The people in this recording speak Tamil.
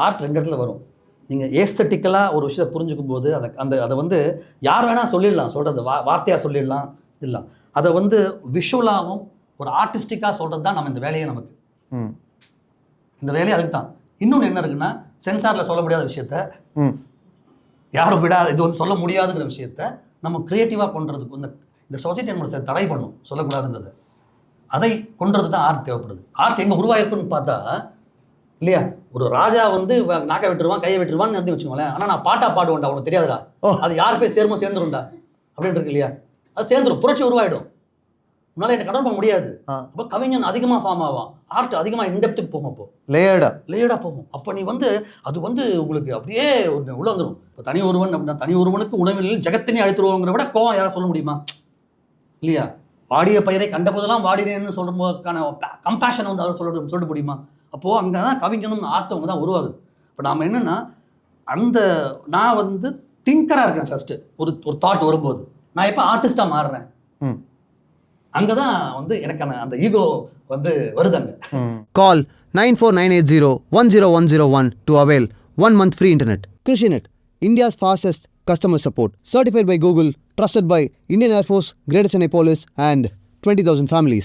ஆர்ட் 2 இடத்துல வரும். நீங்கள் ஏஸ்தட்டிக்கலாக ஒரு விஷயத்தை புரிஞ்சுக்கும் போது அதை வந்து யார் வேணால் சொல்லிடலாம், சொல்கிறது வார்த்தையாக சொல்லிடலாம் இல்லை, அதை வந்து விஷுவலாகவும் ஒரு ஆர்டிஸ்டிக்காக சொல்கிறது தான் நம்ம இந்த வேலையே நமக்கு. இந்த வேலையை அதுக்கு தான். இன்னொன்று என்ன இருக்குன்னா, சென்சாரில் சொல்ல முடியாத விஷயத்த யாரும் விடாது, இது வந்து சொல்ல முடியாதுங்கிற விஷயத்த நம்ம க்ரியேட்டிவாக பண்ணுறதுக்கு இந்த சொசைட்டி நம்ம தடை பண்ணும் சொல்லக்கூடாதுங்கிறத. அதை கொண்டுறது தான் ஆர்ட் தேவைப்படுது. ஆர்ட் எங்கே உருவாயிருக்குன்னு பார்த்தா இல்லையா, ஒரு ராஜா வந்து நாக்கை விட்டுருவான் கையை விட்டுருவான்னு நிறுத்தி வச்சுக்கோங்களேன். ஆனால் நான் பாட்டா பாடுவேன்டா, உனக்கு தெரியாதுடா, அது யார் போய் சேருமோ சேர்ந்துரும்டா அப்படின்னு இருக்கு இல்லையா, அது சேர்ந்துடும், புரட்சி உருவாயிடும், உன்னால என்ன கண்ட்ரோல் பண்ண முடியாது. அப்போ கவிஞன் அதிகமாக ஃபார்ம் ஆவான், ஆர்ட் அதிகமாக இன்டெப்த்துக்கு போகும், அப்போ லேயர்டாக போகும். அப்போ நீ வந்து அது வந்து உங்களுக்கு அப்படியே உள்ள வந்துடும். இப்போ தனி ஒருவன் அப்படின்னா, தனி ஒருவனுக்கு உணவில் ஜெகத்தினே அழுத்துருவோங்கிற விட கோவம் யாரும் சொல்ல முடியுமா இல்லையா? வாடிய பயிரை கண்ட போதெல்லாம் வாடினேன்னு சொல்லும் போதுக்கான கம்பேஷன் வந்து அவர் சொல்லிட்டு முடியுமா? அப்போது அங்கே தான் கவிஞனும் ஆர்ட் தான் உருவாகுது. இப்போ நாம் என்னென்னா, நான் வந்து திங்கராக இருக்கேன் ஃபஸ்ட்டு. ஒரு தாட் வரும்போது நான் எப்போ ஆர்டிஸ்டாக மாறுறேன், அங்கே தான் வந்து எனக்கான அந்த ஈகோ வந்து வருதாங்க. கால் 9498010101 to avail 1 month free internet. KrishiNet, India's fastest customer support. Certified by Google, trusted by Indian Air Force, Greater Chennai Police and 20,000 families.